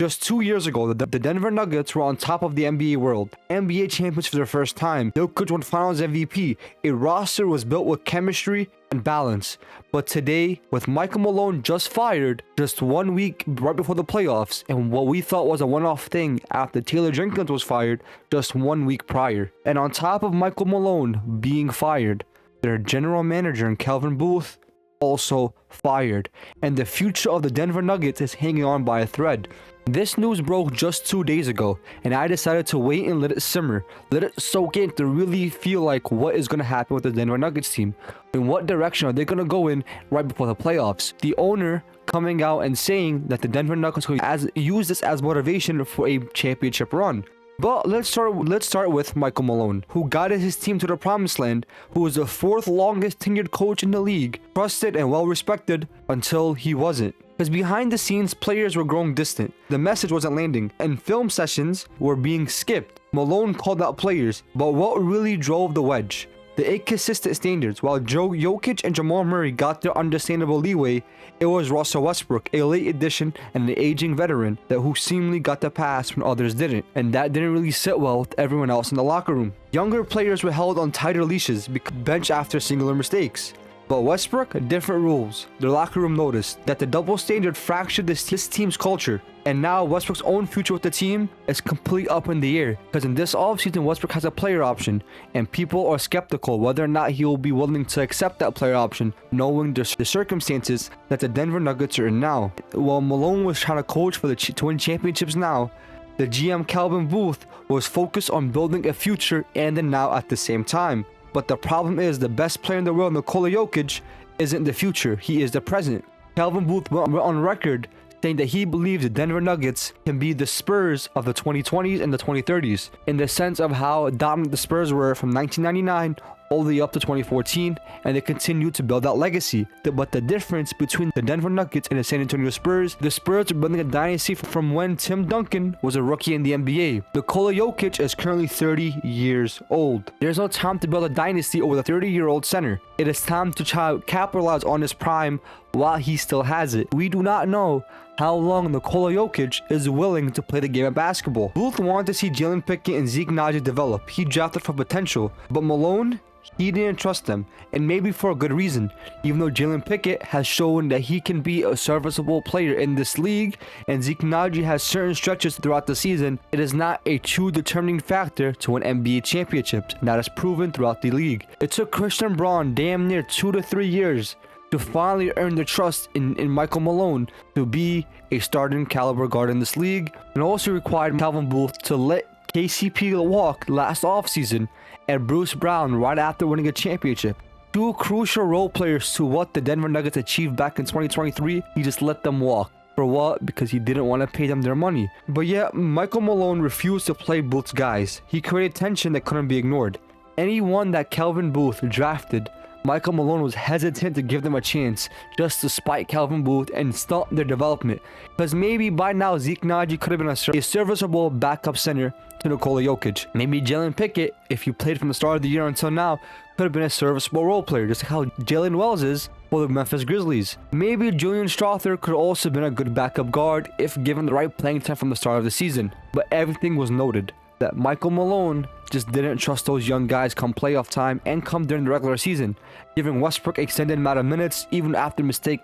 Just 2 years ago, the Denver Nuggets were on top of the NBA world, NBA champions for the first time. Jokic won Finals MVP. A roster was built with chemistry and balance. But today, with Michael Malone just fired, just 1 week right before the playoffs, and what we thought was a one-off thing after Taylor Jenkins was fired just 1 week prior. And on top of Michael Malone being fired, their general manager in Calvin Booth also fired, and the future of the Denver Nuggets is hanging on by a thread. This news broke just 2 days ago, and I decided to wait and let it simmer, let it soak in to really feel like what is going to happen with the Denver Nuggets team. In what direction are they going to go in right before the playoffs? The owner coming out and saying that the Denver Nuggets will use this as motivation for a championship run. But let's start with Michael Malone, who guided his team to the promised land, who was the 4th longest tenured coach in the league, trusted and well respected until he wasn't. Because behind the scenes, players were growing distant, the message wasn't landing, and film sessions were being skipped. Malone called out players, but what really drove the wedge? The inconsistent standards. While Jokic and Jamal Murray got their understandable leeway, it was Russell Westbrook, a late addition and an aging veteran, who seemingly got the pass when others didn't, and that didn't really sit well with everyone else in the locker room. Younger players were held on tighter leashes, bench after singular mistakes. But Westbrook, different rules. The locker room noticed that the double standard fractured this team's culture, and now Westbrook's own future with the team is completely up in the air, because in this offseason Westbrook has a player option, and people are skeptical whether or not he will be willing to accept that player option, knowing the circumstances that the Denver Nuggets are in now. While Malone was trying to coach for to win championships now, the GM Calvin Booth was focused on building a future and the now at the same time. But the problem is, the best player in the world, Nikola Jokic, isn't the future, he is the present. Calvin Booth went on record saying that he believes the Denver Nuggets can be the Spurs of the 2020s and the 2030s, in the sense of how dominant the Spurs were from 1999 all the way up to 2014, and they continued to build that legacy. But the difference between the Denver Nuggets and the San Antonio Spurs, the Spurs are building a dynasty from when Tim Duncan was a rookie in the NBA. Nikola Jokic is currently 30 years old. There's no time to build a dynasty over the 30-year-old center. It is time to try to capitalize on his prime while he still has it. We do not know how long Nikola Jokic is willing to play the game of basketball. Booth wanted to see Jalen Pickett and Zeke Naji develop. He drafted for potential, but Malone, he didn't trust them, and maybe for a good reason. Even though Jalen Pickett has shown that he can be a serviceable player in this league, and Zeke Naji has certain stretches throughout the season, it is not a true determining factor to win NBA championships, and that is proven throughout the league. It took Christian Braun damn near 2 to 3 years to finally earn the trust in Michael Malone to be a starting caliber guard in this league, and also required Calvin Booth to let KCP walk last offseason and Bruce Brown right after winning a championship. 2 crucial role players to what the Denver Nuggets achieved back in 2023, he just let them walk. For what? Because he didn't want to pay them their money. But yet, Michael Malone refused to play Booth's guys. He created tension that couldn't be ignored. Anyone that Calvin Booth drafted, Michael Malone was hesitant to give them a chance just to spite Calvin Booth and stunt their development. Because maybe by now Zeke Naji could have been a serviceable backup center to Nikola Jokic. Maybe Jalen Pickett, if you played from the start of the year until now, could have been a serviceable role player, just like how Jalen Wells is for the Memphis Grizzlies. Maybe Julian Strawther could also have been a good backup guard if given the right playing time from the start of the season. But everything was noted that Michael Malone just didn't trust those young guys come playoff time and come during the regular season, giving Westbrook extended amount of minutes even after mistake,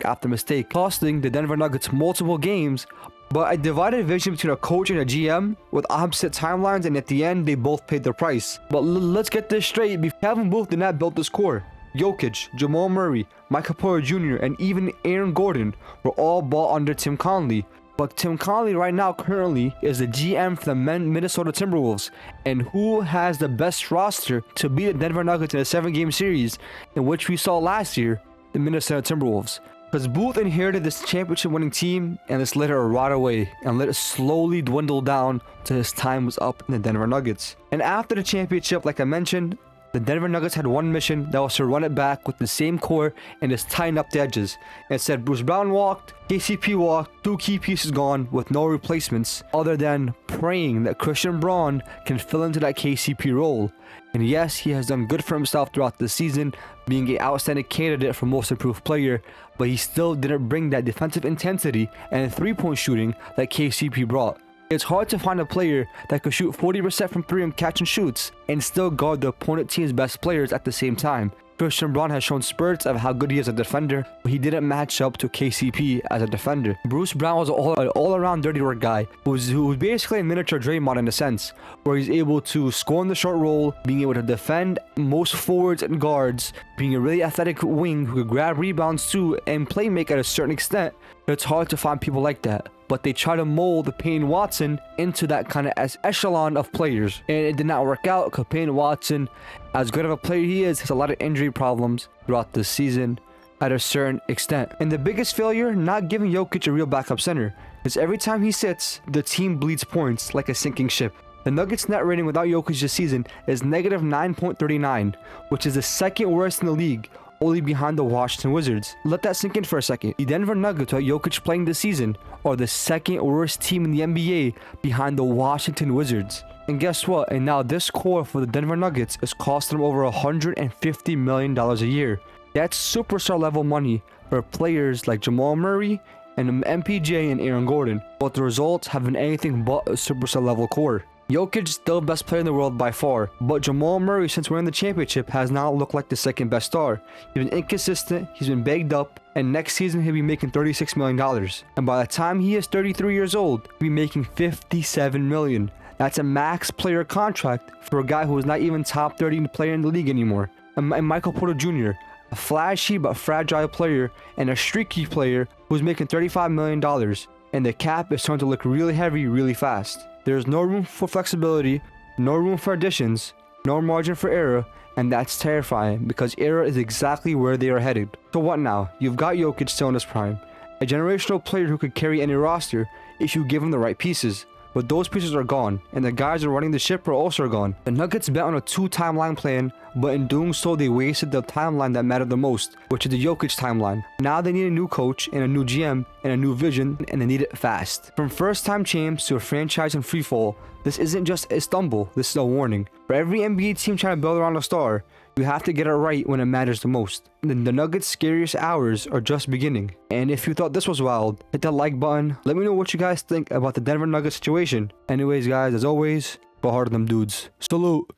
costing the Denver Nuggets multiple games. But a divided vision between a coach and a GM with opposite timelines, and at the end they both paid their price. But let's get this straight, Calvin Booth did not build this core. Jokic, Jamal Murray, Michael Porter Jr., and even Aaron Gordon were all bought under Tim Connelly. But Tim Connelly right now currently is the GM for the Minnesota Timberwolves. And who has the best roster to beat the Denver Nuggets in a 7-game series, in which we saw last year, the Minnesota Timberwolves? Because Booth inherited this championship winning team and just let it rot away and let it slowly dwindle down till his time was up in the Denver Nuggets. And after the championship, like I mentioned, The Denver Nuggets had one mission, that was to run it back with the same core and just tighten up the edges. Instead, Bruce Brown walked, KCP walked, 2 key pieces gone with no replacements other than praying that Christian Braun can fill into that KCP role. And yes, he has done good for himself throughout the season, being an outstanding candidate for most improved player, but he still didn't bring that defensive intensity and 3-point shooting that KCP brought. It's hard to find a player that could shoot 40% from 3 and catch and shoots and still guard the opponent team's best players at the same time. Christian Braun has shown spurts of how good he is as a defender, but he didn't match up to KCP as a defender. Bruce Brown was an all-around dirty work guy who was basically a miniature Draymond in a sense, where he's able to score in the short roll, being able to defend most forwards and guards, being a really athletic wing who could grab rebounds too and play make at a certain extent. It's hard to find people like that, but they try to mold Payne Watson into that kind of echelon of players, and it did not work out because Payne Watson, as good of a player he is, has a lot of injury problems throughout the season at a certain extent. And the biggest failure, not giving Jokic a real backup center, because every time he sits, the team bleeds points like a sinking ship. The Nuggets net rating without Jokic this season is negative 9.39, which is the second worst in the league, only behind the Washington Wizards. Let that sink in for a second. The Denver Nuggets, without Jokic playing this season, are the second worst team in the NBA behind the Washington Wizards. And guess what? And now this core for the Denver Nuggets is costing them over $150 million a year. That's superstar level money for players like Jamal Murray and MPJ and Aaron Gordon. But the results have been anything but a superstar level core. Jokic is still the best player in the world by far, but Jamal Murray, since winning the championship, has now looked like the second best star. He's been inconsistent, he's been bagged up, and next season he'll be making $36 million. And by the time he is 33 years old, he'll be making $57 million. That's a max player contract for a guy who is not even top 30 player in the league anymore. And Michael Porter Jr., a flashy but fragile player and a streaky player who's making $35 million. And the cap is starting to look really heavy really fast. There's no room for flexibility, no room for additions, no margin for error, and that's terrifying because error is exactly where they are headed. So what now? You've got Jokic still in his prime, a generational player who could carry any roster if you give him the right pieces. But those pieces are gone, and the guys who are running the ship are also gone. The Nuggets bet on a 2-timeline plan, but in doing so they wasted the timeline that mattered the most, which is the Jokic timeline. Now they need a new coach and a new GM and a new vision, and they need it fast. From first-time champs to a franchise in freefall, this isn't just a stumble, this is a warning. For every NBA team trying to build around a star, you have to get it right when it matters the most. Then the Nuggets' scariest hours are just beginning. And if you thought this was wild, hit that like button. Let me know what you guys think about the Denver Nuggets situation. Anyways guys, as always, go hard on them dudes. Salute!